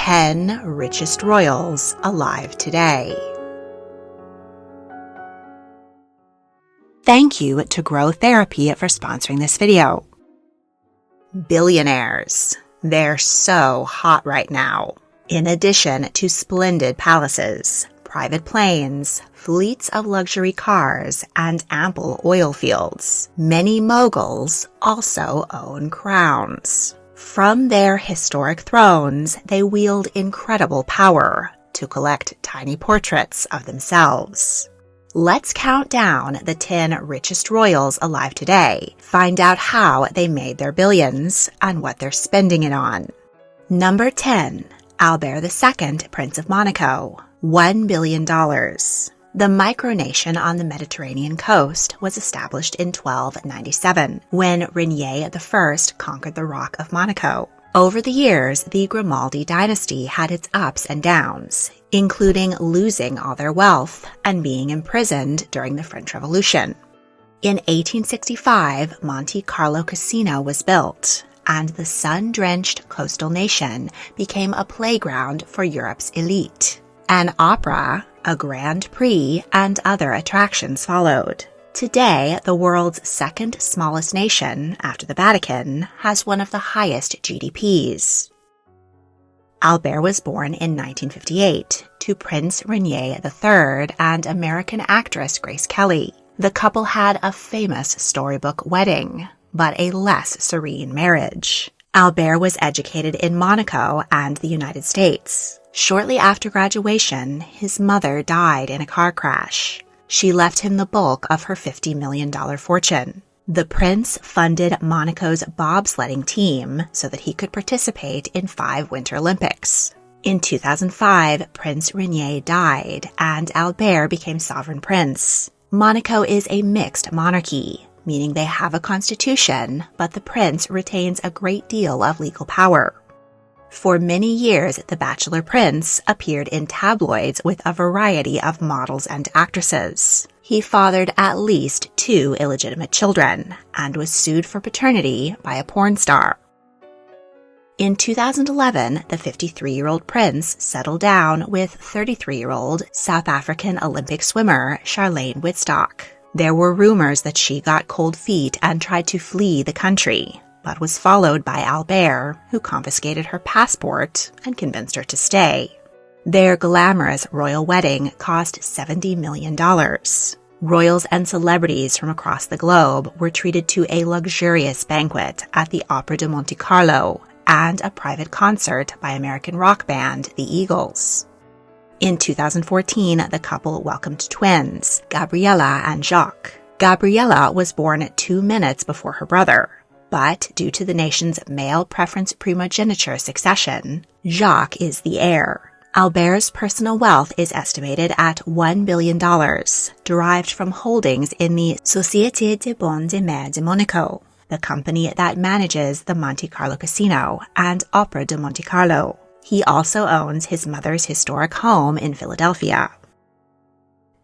10 richest royals alive today. Thank you to Grow Therapy for sponsoring this video. Billionaires. They're so hot right now. In addition to splendid palaces, private planes, fleets of luxury cars, and ample oil fields, many moguls also own crowns. From their historic thrones, they wield incredible power to collect tiny portraits of themselves. Let's count down the 10 richest royals alive today, find out how they made their billions and what they're spending it on. Number 10. Albert II, Prince of Monaco, $1 billion. The micronation on the Mediterranean coast was established in 1297, when Henri I conquered the Rock of Monaco. Over the years, the Grimaldi dynasty had its ups and downs, including losing all their wealth and being imprisoned during the French Revolution. In 1865, Monte Carlo Casino was built, and the sun-drenched coastal nation became a playground for Europe's elite. An opera, a Grand Prix, and other attractions followed. Today, the world's second smallest nation, after the Vatican, has one of the highest GDPs. Albert was born in 1958 to Prince Henri III and American actress Grace Kelly. The couple had a famous storybook wedding, but a less serene marriage. Albert was educated in Monaco and the United States. Shortly after graduation, his mother died in a car crash. She left him the bulk of her $50 million fortune. The prince funded Monaco's bobsledding team so that he could participate in 5 Winter Olympics. In 2005, Prince Henri died, and Albert became sovereign prince. Monaco is a mixed monarchy, meaning they have a constitution, but the prince retains a great deal of legal power. For many years, the bachelor prince appeared in tabloids with a variety of models and actresses. He fathered at least 2 illegitimate children and was sued for paternity by a porn star. In 2011, the 53-year-old prince settled down with 33-year-old South African Olympic swimmer Charlene Wittstock. There were rumors that she got cold feet and tried to flee the country, but was followed by Albert, who confiscated her passport and convinced her to stay. Their glamorous royal wedding cost $70 million. Royals and celebrities from across the globe were treated to a luxurious banquet at the Opera de Monte Carlo and a private concert by American rock band The Eagles. In 2014, the couple welcomed twins, Gabriella and Jacques. Gabriella was born 2 minutes before her brother, but due to the nation's male preference primogeniture succession, Jacques is the heir. Albert's personal wealth is estimated at $1 billion, derived from holdings in the Société des Bons de Mer de Monaco, the company that manages the Monte Carlo Casino and Opera de Monte Carlo. He also owns his mother's historic home in Philadelphia.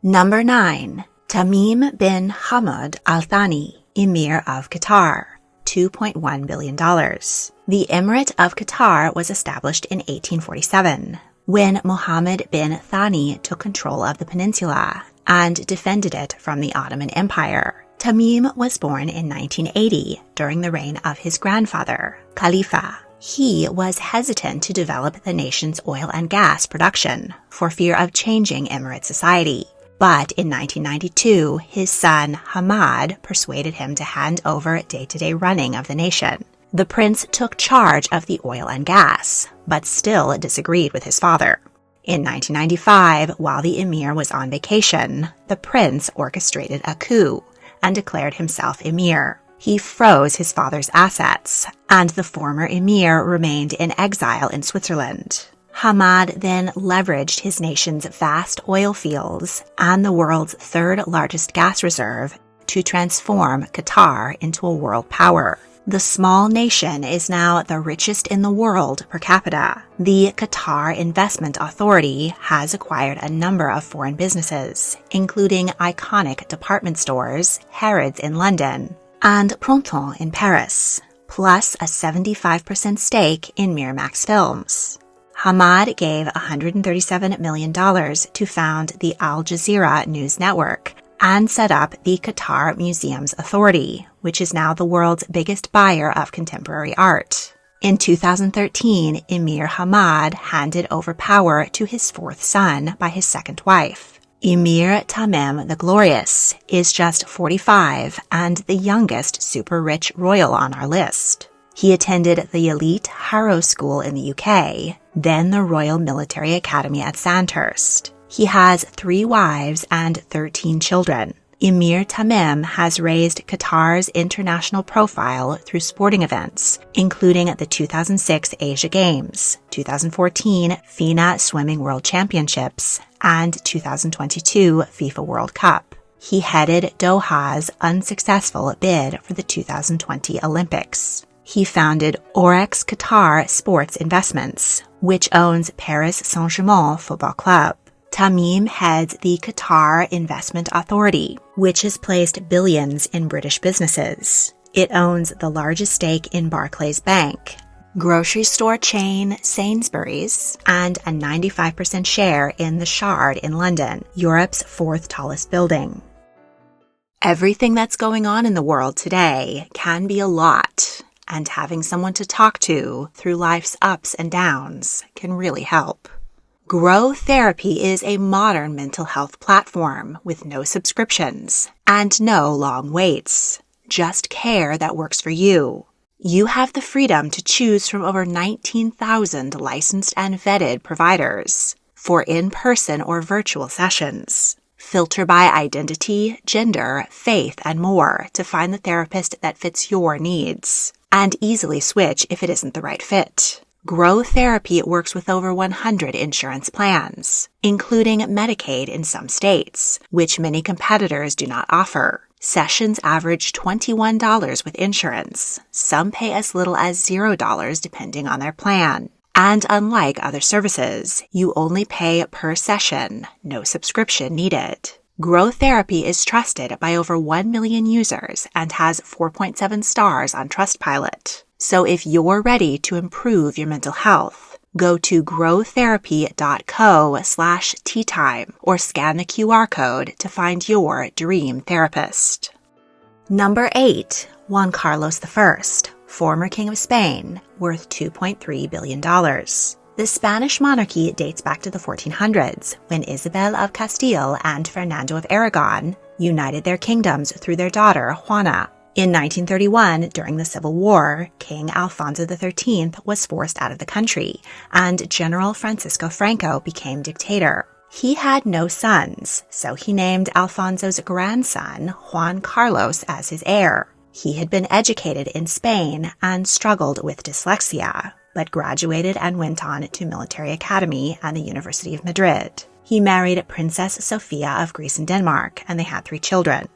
Number 9. Tamim bin Hamad Al Thani, Emir of Qatar, $2.1 billion. The Emirate of Qatar was established in 1847, when Mohammed bin Thani took control of the peninsula and defended it from the Ottoman Empire. Tamim was born in 1980 during the reign of his grandfather, Khalifa. He was hesitant to develop the nation's oil and gas production for fear of changing Emirate society. But in 1992, his son Hamad persuaded him to hand over day-to-day running of the nation. The prince took charge of the oil and gas, but still disagreed with his father. In 1995, while the emir was on vacation, the prince orchestrated a coup and declared himself emir. He froze his father's assets, and the former emir remained in exile in Switzerland. Hamad then leveraged his nation's vast oil fields and the world's 3rd largest gas reserve to transform Qatar into a world power. The small nation is now the richest in the world per capita. The Qatar Investment Authority has acquired a number of foreign businesses, including iconic department stores, Harrods in London, and Printemps in Paris, plus a 75% stake in Miramax Films. Hamad gave $137 million to found the Al Jazeera News Network and set up the Qatar Museums Authority, which is now the world's biggest buyer of contemporary art. In 2013, Emir Hamad handed over power to his fourth son by his second wife. Emir Tamim the Glorious is just 45 and the youngest super-rich royal on our list. He attended the elite Harrow School in the UK, then the Royal Military Academy at Sandhurst. He has 3 wives and 13 children. Emir Tamim has raised Qatar's international profile through sporting events, including the 2006 Asia Games, 2014 FINA Swimming World Championships, and 2022 FIFA World Cup. He headed Doha's unsuccessful bid for the 2020 Olympics. He founded Orex Qatar Sports Investments, which owns Paris Saint-Germain Football Club. Tamim heads the Qatar Investment Authority, which has placed billions in British businesses. It owns the largest stake in Barclays Bank, grocery store chain Sainsbury's, and a 95% share in the Shard in London, Europe's 4th tallest building. Everything that's going on in the world today can be a lot, and having someone to talk to through life's ups and downs can really help. Grow Therapy is a modern mental health platform with no subscriptions and no long waits. Just care that works for you. You have the freedom to choose from over 19,000 licensed and vetted providers for in-person or virtual sessions. Filter by identity, gender, faith, and more to find the therapist that fits your needs, and easily switch if it isn't the right fit. Grow Therapy works with over 100 insurance plans, including Medicaid in some states, which many competitors do not offer. Sessions average $21 with insurance. Some pay as little as $0 depending on their plan. And unlike other services, you only pay per session, no subscription needed. Grow Therapy is trusted by over 1 million users and has 4.7 stars on Trustpilot. So if you're ready to improve your mental health, go to growtherapy.co/teatime or scan the QR code to find your dream therapist. Number 8, Juan Carlos I, former King of Spain, worth $2.3 billion. The Spanish monarchy dates back to the 1400s, when Isabel of Castile and Fernando of Aragon united their kingdoms through their daughter, Juana. In 1931, during the Civil War, King Alfonso XIII was forced out of the country, and General Francisco Franco became dictator. He had no sons, so he named Alfonso's grandson, Juan Carlos, as his heir. He had been educated in Spain and struggled with dyslexia, but graduated and went on to Military Academy and the University of Madrid. He married Princess Sofia of Greece and Denmark, and they had 3 children.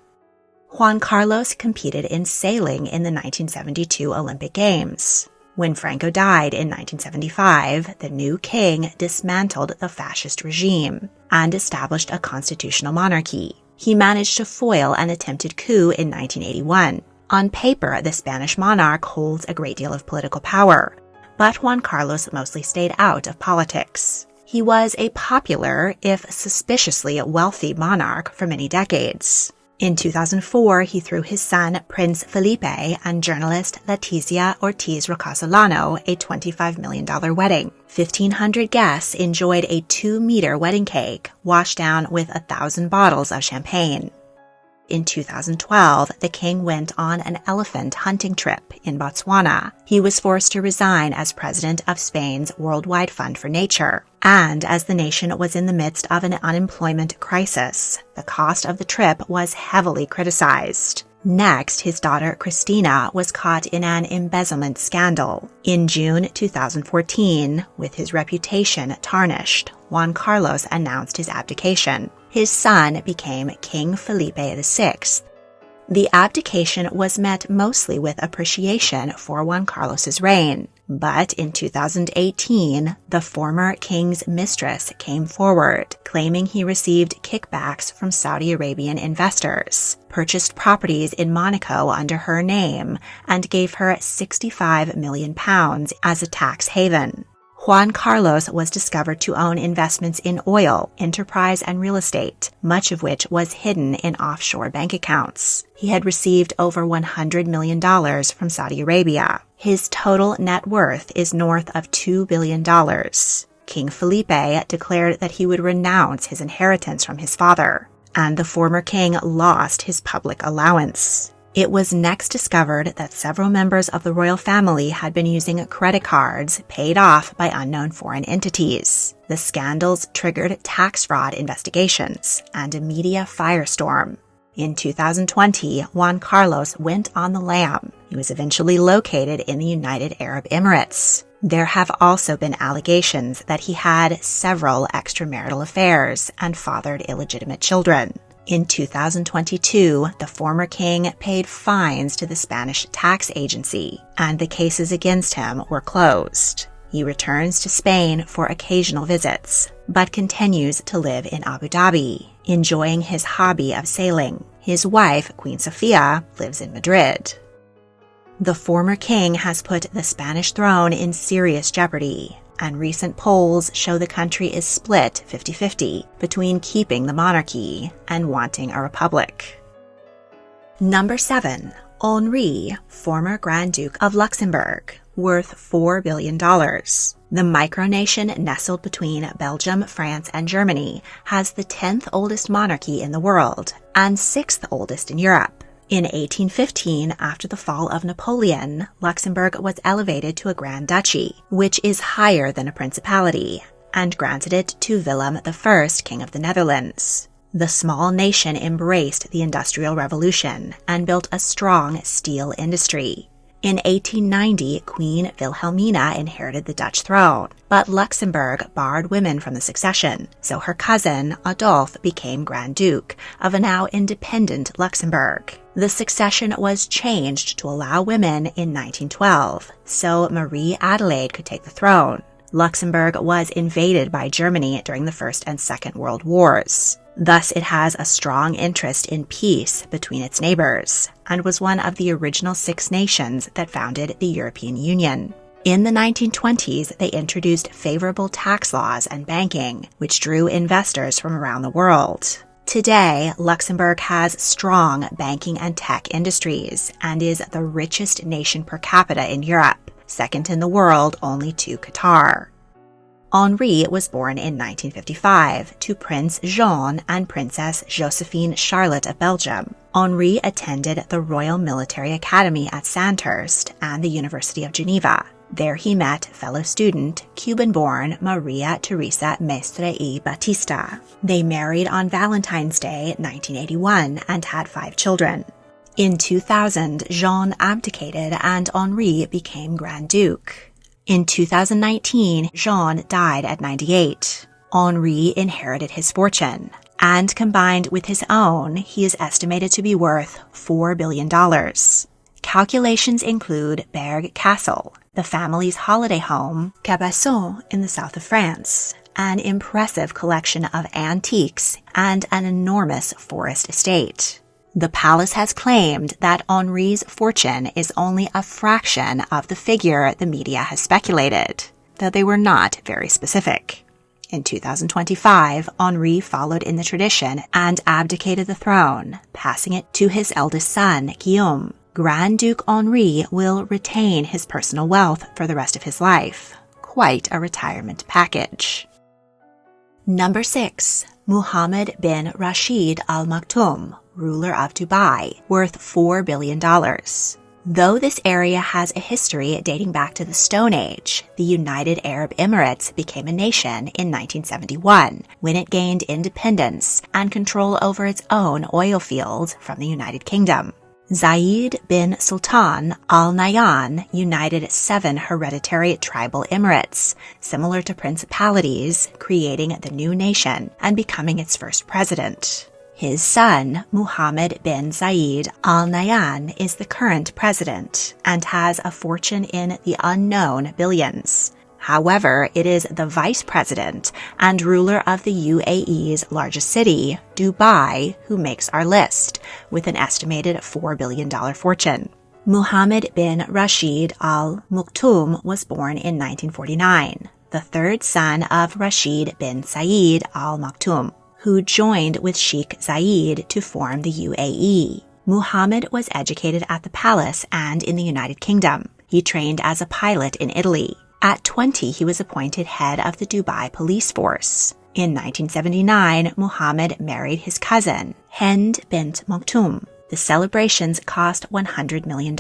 Juan Carlos competed in sailing in the 1972 Olympic Games. When Franco died in 1975, the new king dismantled the fascist regime and established a constitutional monarchy. He managed to foil an attempted coup in 1981. On paper, the Spanish monarch holds a great deal of political power, but Juan Carlos mostly stayed out of politics. He was a popular, if suspiciously wealthy monarch for many decades. In 2004, he threw his son Prince Felipe and journalist Leticia Ortiz Rocasolano a $25 million wedding. 1,500 guests enjoyed a 2-meter wedding cake, washed down with 1,000 bottles of champagne. In 2012, the king went on an elephant hunting trip in Botswana. He was forced to resign as president of Spain's Worldwide Fund for Nature. And as the nation was in the midst of an unemployment crisis, the cost of the trip was heavily criticized. Next, his daughter Cristina was caught in an embezzlement scandal. In June 2014, with his reputation tarnished, Juan Carlos announced his abdication. His son became King Felipe VI. The abdication was met mostly with appreciation for Juan Carlos's reign. But in 2018, the former king's mistress came forward, claiming he received kickbacks from Saudi Arabian investors, purchased properties in Monaco under her name, and gave her £65 million as a tax haven. Juan Carlos was discovered to own investments in oil, enterprise, and real estate, much of which was hidden in offshore bank accounts. He had received over $100 million from Saudi Arabia. His total net worth is north of $2 billion. King Felipe declared that he would renounce his inheritance from his father, and the former king lost his public allowance. It was next discovered that several members of the royal family had been using credit cards paid off by unknown foreign entities. The scandals triggered tax fraud investigations and a media firestorm. In 2020, Juan Carlos went on the lam. He was eventually located in the United Arab Emirates. There have also been allegations that he had several extramarital affairs and fathered illegitimate children. In 2022, the former king paid fines to the Spanish tax agency, and the cases against him were closed. He returns to Spain for occasional visits, but continues to live in Abu Dhabi, enjoying his hobby of sailing. His wife, Queen Sofia, lives in Madrid. The former king has put the Spanish throne in serious jeopardy, and recent polls show the country is split 50-50 between keeping the monarchy and wanting a republic. Number 7. Henri, former Grand Duke of Luxembourg, worth $4 billion. The micronation nestled between Belgium, France, and Germany has the 10th oldest monarchy in the world and 6th oldest in Europe. In 1815, after the fall of Napoleon, Luxembourg was elevated to a Grand Duchy, which is higher than a principality, and granted it to Willem I, King of the Netherlands. The small nation embraced the Industrial Revolution and built a strong steel industry. In 1890, Queen Wilhelmina inherited the Dutch throne, but Luxembourg barred women from the succession, so her cousin, Adolphe, became Grand Duke of a now independent Luxembourg. The succession was changed to allow women in 1912, so Marie Adelaide could take the throne. Luxembourg was invaded by Germany during the First and Second World Wars. Thus, it has a strong interest in peace between its neighbors, and was one of the original 6 nations that founded the European Union. In the 1920s, they introduced favorable tax laws and banking, which drew investors from around the world. Today, Luxembourg has strong banking and tech industries, and is the richest nation per capita in Europe, second in the world only to Qatar. Henri was born in 1955 to Prince Jean and Princess Josephine Charlotte of Belgium. Henri attended the Royal Military Academy at Sandhurst and the University of Geneva. There he met fellow student, Cuban-born Maria Teresa Mestre y Batista. They married on Valentine's Day 1981 and had 5 children. In 2000, Jean abdicated and Henri became Grand Duke. In 2019, Jean died at 98. Henri inherited his fortune, and combined with his own, he is estimated to be worth $4 billion. Calculations include Berg Castle, the family's holiday home, Cabasson in the south of France, an impressive collection of antiques, and an enormous forest estate. The palace has claimed that Henri's fortune is only a fraction of the figure the media has speculated, though they were not very specific. In 2025, Henri followed in the tradition and abdicated the throne, passing it to his eldest son, Guillaume. Grand Duke Henri will retain his personal wealth for the rest of his life. Quite a retirement package. Number 6. Mohammed bin Rashid Al Maktoum, ruler of Dubai, worth $4 billion. Though this area has a history dating back to the Stone Age, the United Arab Emirates became a nation in 1971 when it gained independence and control over its own oil fields from the United Kingdom. Zayed bin Sultan Al Nahyan united 7 hereditary tribal emirates, similar to principalities, creating the new nation and becoming its first president. His son, Mohammed bin Zayed Al Nahyan, is the current president and has a fortune in the unknown billions. However, it is the vice president and ruler of the UAE's largest city, Dubai, who makes our list, with an estimated $4 billion fortune. Mohammed bin Rashid Al Maktoum was born in 1949. the third son of Rashid bin Saeed Al Maktoum, who joined with Sheikh Zayed to form the UAE. Mohammed was educated at the palace and in the United Kingdom. He trained as a pilot in Italy. At 20, he was appointed head of the Dubai police force. In 1979, Mohammed married his cousin, Hind bint Maktoum. The celebrations cost $100 million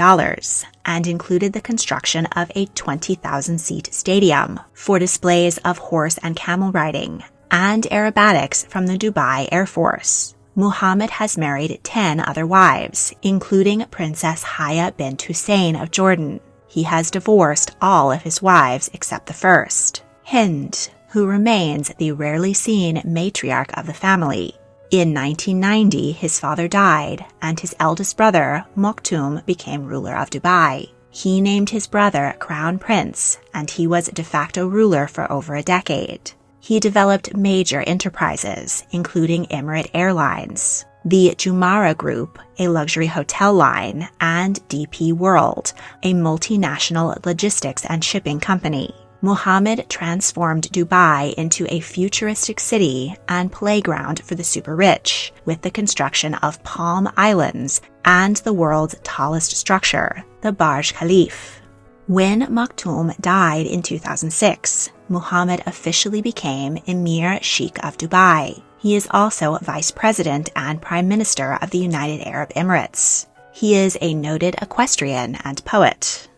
and included the construction of a 20,000-seat stadium for displays of horse and camel riding and aerobatics from the Dubai Air Force. Mohammed has married 10 other wives, including Princess Haya bint Hussein of Jordan. He has divorced all of his wives except the first, Hind, who remains the rarely seen matriarch of the family. In 1990, his father died, and his eldest brother, Maktoum, became ruler of Dubai. He named his brother Crown Prince, and he was de facto ruler for over a decade. He developed major enterprises, including Emirates Airlines, the Jumeirah Group, a luxury hotel line, and DP World, a multinational logistics and shipping company. Mohammed transformed Dubai into a futuristic city and playground for the super rich, with the construction of Palm Islands and the world's tallest structure, the Burj Khalifa. When Maktoum died in 2006, Mohammed officially became Emir Sheikh of Dubai. He is also Vice President and Prime Minister of the United Arab Emirates. He is a noted equestrian and poet.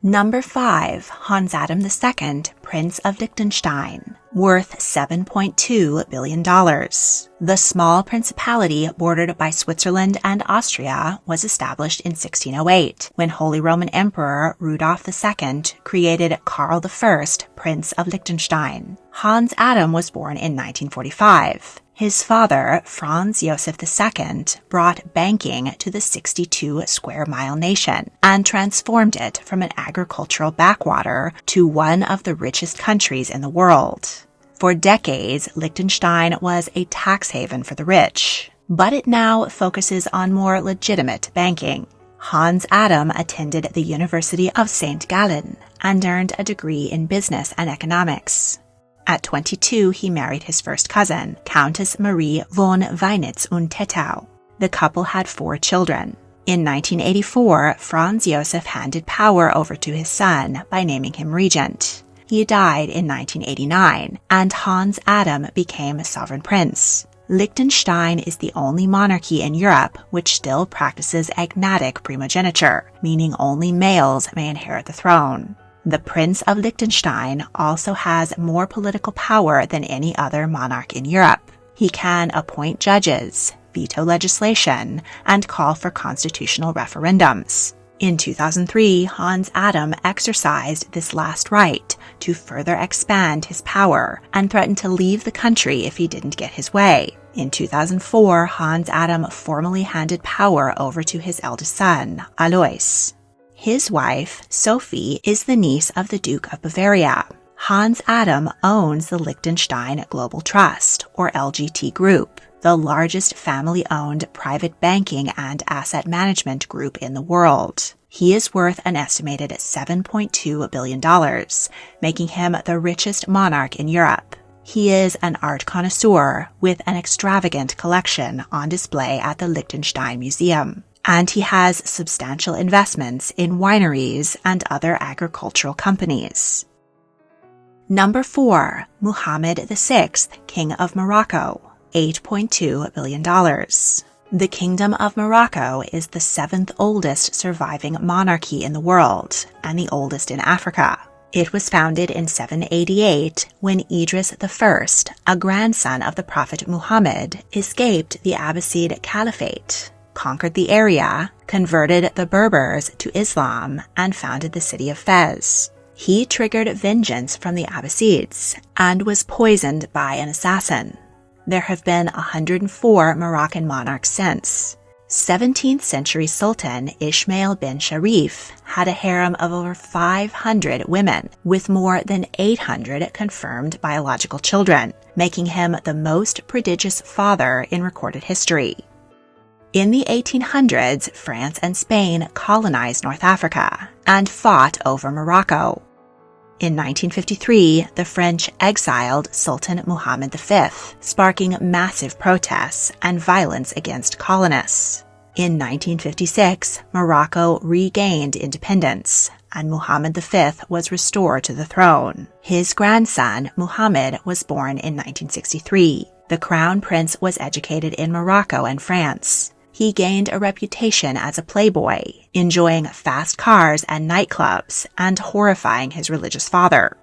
Number 5. Hans Adam II, Prince of Liechtenstein, worth $7.2 billion. The small principality bordered by Switzerland and Austria was established in 1608, when Holy Roman Emperor Rudolf II created Karl I, Prince of Liechtenstein. Hans Adam was born in 1945. His father, Franz Joseph II, brought banking to the 62-square-mile nation and transformed it from an agricultural backwater to one of the richest countries in the world. For decades, Liechtenstein was a tax haven for the rich, but it now focuses on more legitimate banking. Hans Adam attended the University of St. Gallen and earned a degree in business and economics. At 22, he married his first cousin, Countess Marie von Weinitz und Tettau. The couple had 4 children. In 1984, Franz Josef handed power over to his son by naming him regent. He died in 1989, and Hans Adam became sovereign prince. Liechtenstein is the only monarchy in Europe which still practices agnatic primogeniture, meaning only males may inherit the throne. The Prince of Liechtenstein also has more political power than any other monarch in Europe. He can appoint judges, veto legislation, and call for constitutional referendums. In 2003, Hans Adam exercised this last right to further expand his power and threatened to leave the country if he didn't get his way. In 2004, Hans Adam formally handed power over to his eldest son, Alois. His wife, Sophie, is the niece of the Duke of Bavaria. Hans Adam owns the Liechtenstein Global Trust, or LGT Group, the largest family-owned private banking and asset management group in the world. He is worth an estimated $7.2 billion, making him the richest monarch in Europe. He is an art connoisseur with an extravagant collection on display at the Liechtenstein Museum. And he has substantial investments in wineries and other agricultural companies. Number 4. Mohammed VI, King of Morocco, $8.2 billion. The Kingdom of Morocco is the 7th oldest surviving monarchy in the world and the oldest in Africa. It was founded in 788 when Idris I, a grandson of the Prophet Muhammad, escaped the Abbasid Caliphate, conquered the area, converted the Berbers to Islam, and founded the city of Fez. He triggered vengeance from the Abbasids and was poisoned by an assassin. There have been 104 Moroccan monarchs since. 17th century Sultan Ismail bin Sharif had a harem of over 500 women, with more than 800 confirmed biological children, making him the most prodigious father in recorded history. In the 1800s, France and Spain colonized North Africa and fought over Morocco. In 1953, the French exiled Sultan Mohammed V, sparking massive protests and violence against colonists. In 1956, Morocco regained independence, and Mohammed V was restored to the throne. His grandson, Mohammed, was born in 1963. The crown prince was educated in Morocco and France. He gained a reputation as a playboy, enjoying fast cars and nightclubs, and horrifying his religious father.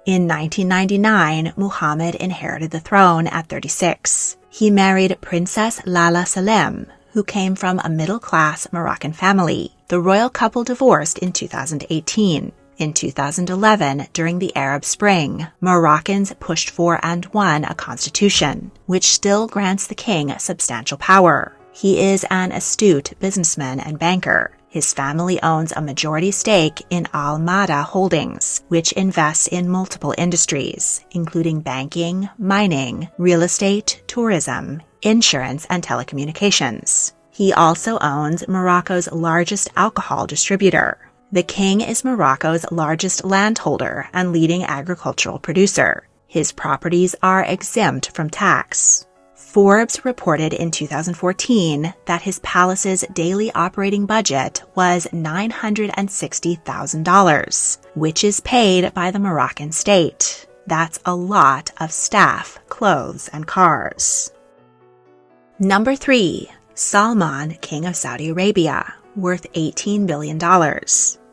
In 1999, Mohammed inherited the throne at 36. He married Princess Lala Salem, who came from a middle-class Moroccan family. The royal couple divorced in 2018. In 2011, during the Arab Spring, Moroccans pushed for and won a constitution, which still grants the king substantial power. He is an astute businessman and banker. His family owns a majority stake in Al Mada Holdings, which invests in multiple industries, including banking, mining, real estate, tourism, insurance, and telecommunications. He also owns Morocco's largest alcohol distributor. The king is Morocco's largest landholder and leading agricultural producer. His properties are exempt from tax. Forbes reported in 2014 that his palace's daily operating budget was $960,000, which is paid by the Moroccan state. That's a lot of staff, clothes, and cars. Number 3. Salman, King of Saudi Arabia, worth $18 billion.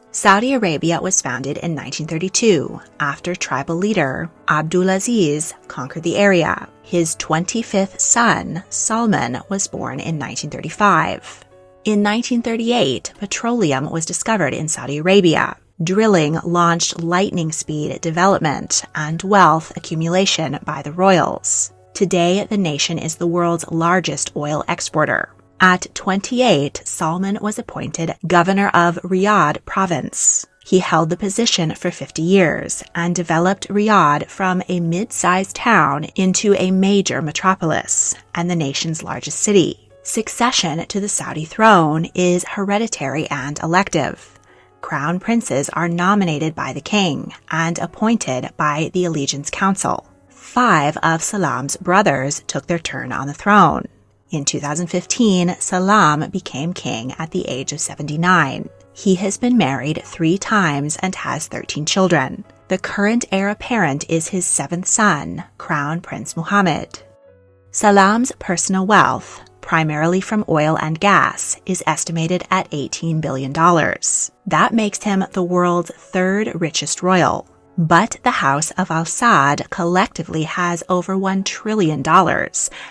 Saudi Arabia was founded in 1932 after tribal leader Abdulaziz conquered the area. His 25th son, Salman, was born in 1935. In 1938, petroleum was discovered in Saudi Arabia. Drilling launched lightning-speed development and wealth accumulation by the royals. Today, the nation is the world's largest oil exporter. At 28, Salman was appointed governor of Riyadh province. He held the position for 50 years and developed Riyadh from a mid-sized town into a major metropolis and the nation's largest city. Succession to the Saudi throne is hereditary and elective. Crown princes are nominated by the king and appointed by the Allegiance Council. 5 of Salam's brothers took their turn on the throne. In 2015, Salam became king at the age of 79. He has been married 3 times and has 13 children. The current heir apparent is his 7th son, Crown Prince Mohammed. Salam's personal wealth, primarily from oil and gas, is estimated at $18 billion. That makes him the world's 3rd richest royal. But the House of Al Saud collectively has over $1 trillion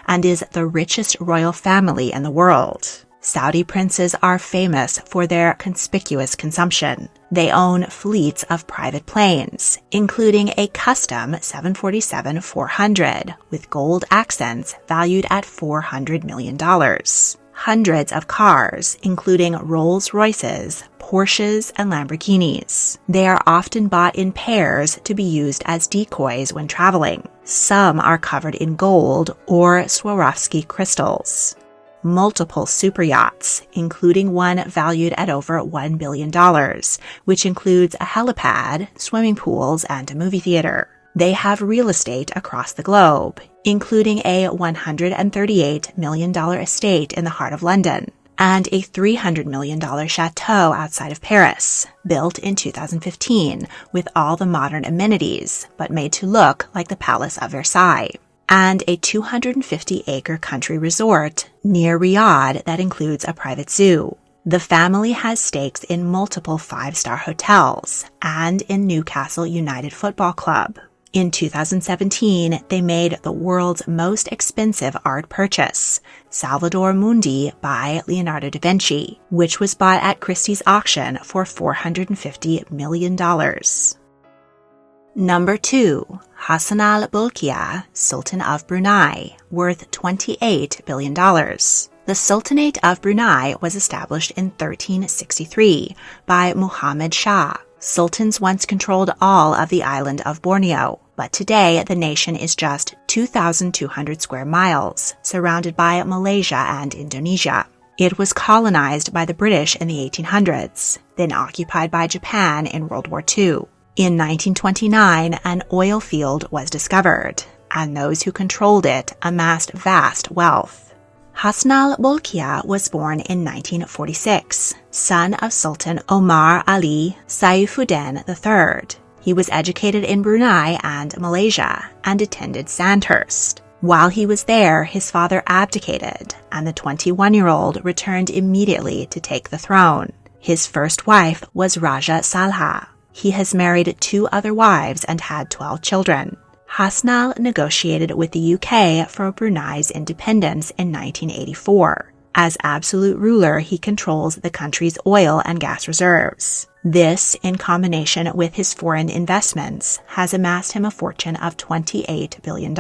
and is the richest royal family in the world. Saudi princes are famous for their conspicuous consumption. They own fleets of private planes, including a custom 747-400 with gold accents valued at $400 million. Hundreds of cars, including Rolls-Royces, Porsches, and Lamborghinis. They are often bought in pairs to be used as decoys when traveling. Some are covered in gold or Swarovski crystals. Multiple super yachts, including one valued at over $1 billion, which includes a helipad, swimming pools, and a movie theater. They have real estate across the globe, including a $138 million estate in the heart of London and a $300 million chateau outside of Paris, built in 2015 with all the modern amenities, but made to look like the Palace of Versailles, and a 250-acre country resort near Riyadh that includes a private zoo. The family has stakes in multiple 5-star hotels and in Newcastle United Football Club. In 2017, they made the world's most expensive art purchase, Salvator Mundi by Leonardo da Vinci, which was bought at Christie's auction for $450 million. Number 2. Hassan al-Bolkiah, Sultan of Brunei, worth $28 billion. The Sultanate of Brunei was established in 1363 by Muhammad Shah. Sultans once controlled all of the island of Borneo, but today the nation is just 2,200 square miles, surrounded by Malaysia and Indonesia. It was colonized by the British in the 1800s, then occupied by Japan in World War II. In 1929, an oil field was discovered, and those who controlled it amassed vast wealth. Hasnal Bolkiah was born in 1946, son of Sultan Omar Ali Saifuddin III. He was educated in Brunei and Malaysia and attended Sandhurst. While he was there, his father abdicated, and the 21-year-old returned immediately to take the throne. His first wife was Raja Salha. He has married 2 other wives and had 12 children. Hasnal negotiated with the UK for Brunei's independence in 1984. As absolute ruler, he controls the country's oil and gas reserves. This, in combination with his foreign investments, has amassed him a fortune of $28 billion.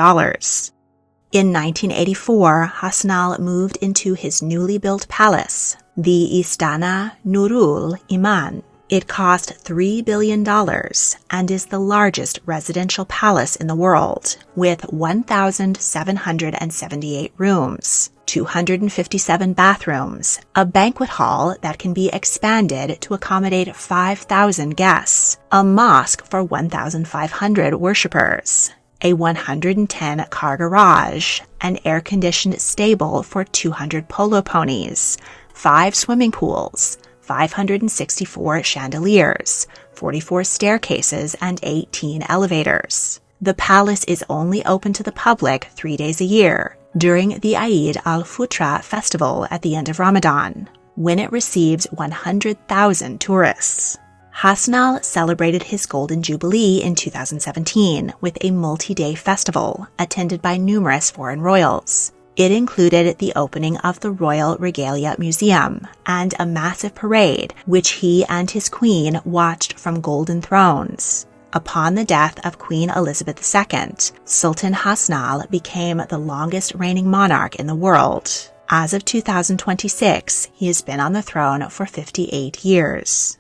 In 1984, Hasnal moved into his newly built palace, the Istana Nurul Iman. It cost $3 billion and is the largest residential palace in the world, with 1,778 rooms, 257 bathrooms, a banquet hall that can be expanded to accommodate 5,000 guests, a mosque for 1,500 worshippers, a 110-car garage, an air-conditioned stable for 200 polo ponies, 5 swimming pools, 564 chandeliers, 44 staircases, and 18 elevators. The palace is only open to the public 3 days a year, during the Eid al-Fitra festival at the end of Ramadan, when it receives 100,000 tourists. Hasnal celebrated his Golden Jubilee in 2017 with a multi-day festival attended by numerous foreign royals. It included the opening of the Royal Regalia Museum and a massive parade, which he and his queen watched from golden thrones. Upon the death of Queen Elizabeth II, Sultan Hasnal became the longest reigning monarch in the world. As of 2026, he has been on the throne for 58 years.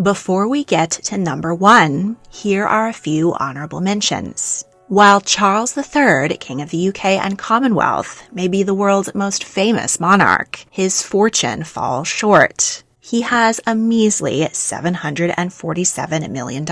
Before we get to number 1, here are a few honorable mentions. While Charles III, King of the UK and Commonwealth, may be the world's most famous monarch, his fortune falls short. He has a measly $747 million,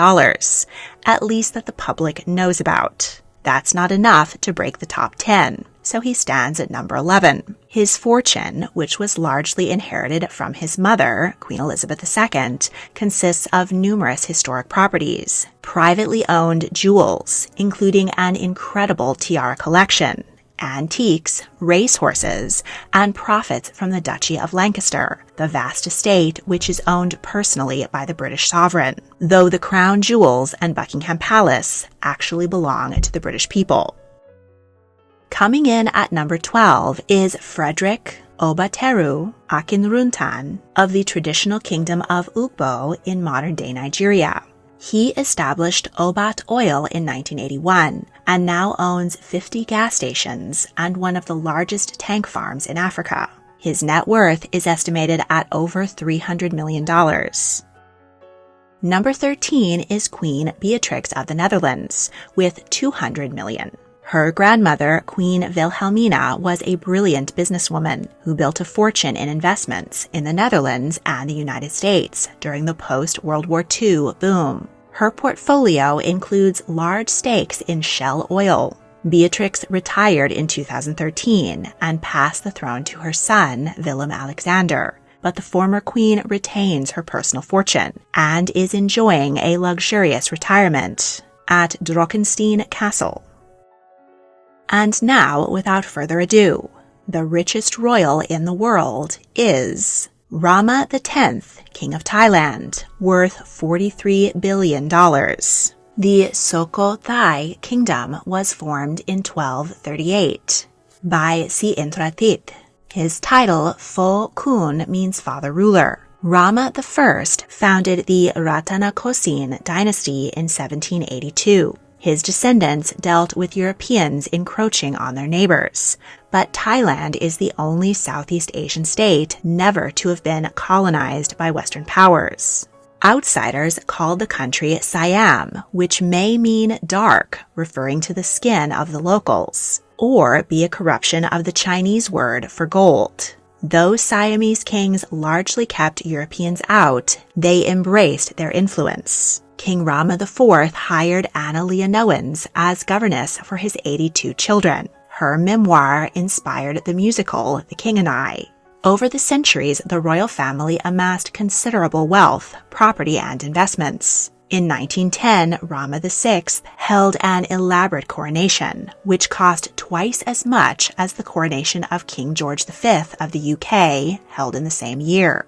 at least that the public knows about. That's not enough to break the top 10, so he stands at number 11. His fortune, which was largely inherited from his mother, Queen Elizabeth II, consists of numerous historic properties, privately owned jewels, including an incredible tiara collection, antiques, racehorses, and profits from the Duchy of Lancaster, the vast estate which is owned personally by the British sovereign, though the crown jewels and Buckingham Palace actually belong to the British people. Coming in at number 12 is Frederick Obateru Akinruntan of the traditional kingdom of Ugbo in modern-day Nigeria. He established Obat Oil in 1981 and now owns 50 gas stations and one of the largest tank farms in Africa. His net worth is estimated at over $300 million. Number 13 is Queen Beatrix of the Netherlands with $200 million. Her grandmother, Queen Wilhelmina, was a brilliant businesswoman who built a fortune in investments in the Netherlands and the United States during the post-World War II boom. Her portfolio includes large stakes in Shell Oil. Beatrix retired in 2013 and passed the throne to her son, Willem Alexander, but the former queen retains her personal fortune and is enjoying a luxurious retirement at Drakensteen Castle. And now, without further ado, the richest royal in the world is Rama X, King of Thailand, worth $43 billion. The Sukhothai Kingdom was formed in 1238 by Sientratit. His title, Pho Kun, means father ruler. Rama I founded the Ratanakosin dynasty in 1782. His descendants dealt with Europeans encroaching on their neighbors, but Thailand is the only Southeast Asian state never to have been colonized by Western powers. Outsiders called the country Siam, which may mean dark, referring to the skin of the locals, or be a corruption of the Chinese word for gold. Though Siamese kings largely kept Europeans out, they embraced their influence. King Rama IV hired Anna Leonowens as governess for his 82 children. Her memoir inspired the musical The King and I. Over the centuries, the royal family amassed considerable wealth, property, and investments. In 1910, Rama VI held an elaborate coronation, which cost twice as much as the coronation of King George V of the UK, held in the same year.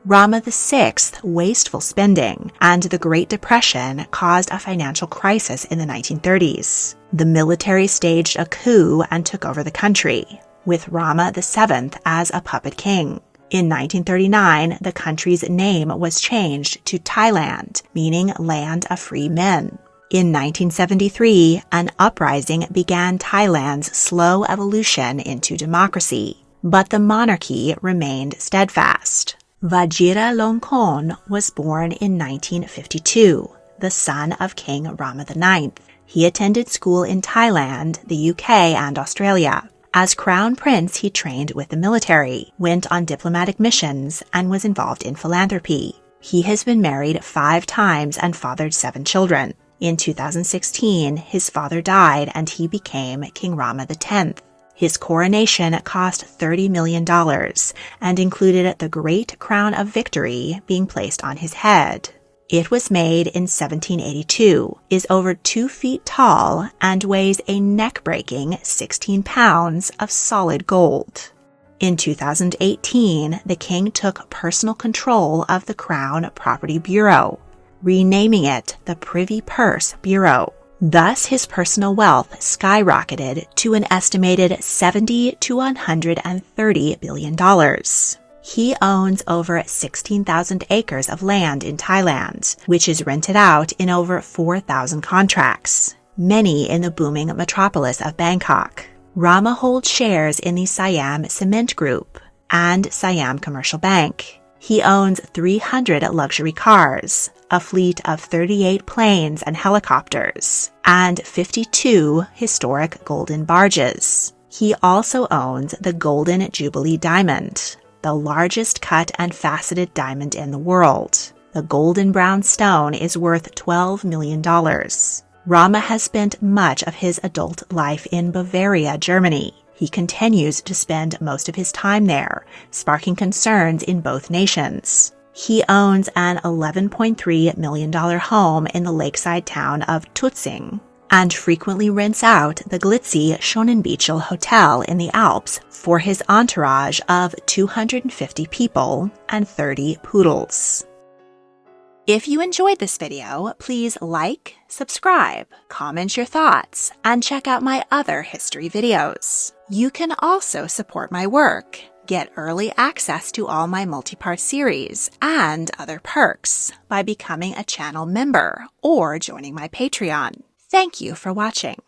Rama VI's wasteful spending and the Great Depression caused a financial crisis in the 1930s. The military staged a coup and took over the country, with Rama VII as a puppet king. In 1939, the country's name was changed to Thailand, meaning Land of Free Men. In 1973, an uprising began Thailand's slow evolution into democracy, but the monarchy remained steadfast. Vajiralongkorn was born in 1952, the son of King Rama IX. He attended school in Thailand, the UK, and Australia. As crown prince, he trained with the military, went on diplomatic missions, and was involved in philanthropy. He has been married 5 times and fathered 7 children. In 2016, his father died and he became King Rama X. His coronation cost $30 million and included the Great Crown of Victory being placed on his head. It was made in 1782, is over 2 feet tall, and weighs a neck-breaking 16 pounds of solid gold. In 2018, the king took personal control of the Crown Property Bureau, renaming it the Privy Purse Bureau. Thus, his personal wealth skyrocketed to an estimated $70 to $130 billion. He owns over 16,000 acres of land in Thailand, which is rented out in over 4,000 contracts, many in the booming metropolis of Bangkok. Rama holds shares in the Siam Cement Group and Siam Commercial Bank. He owns 300 luxury cars, a fleet of 38 planes and helicopters, and 52 historic golden barges. He also owns the Golden Jubilee Diamond, the largest cut and faceted diamond in the world. The golden brown stone is worth $12 million. Rama has spent much of his adult life in Bavaria, Germany. He continues to spend most of his time there, sparking concerns in both nations. He owns an $11.3 million home in the lakeside town of Tutzing, and frequently rents out the glitzy Schönenbichel Hotel in the Alps for his entourage of 250 people and 30 poodles. If you enjoyed this video, please like, subscribe, comment your thoughts, and check out my other history videos. You can also support my work, get early access to all my multi-part series, and other perks by becoming a channel member or joining my Patreon. Thank you for watching.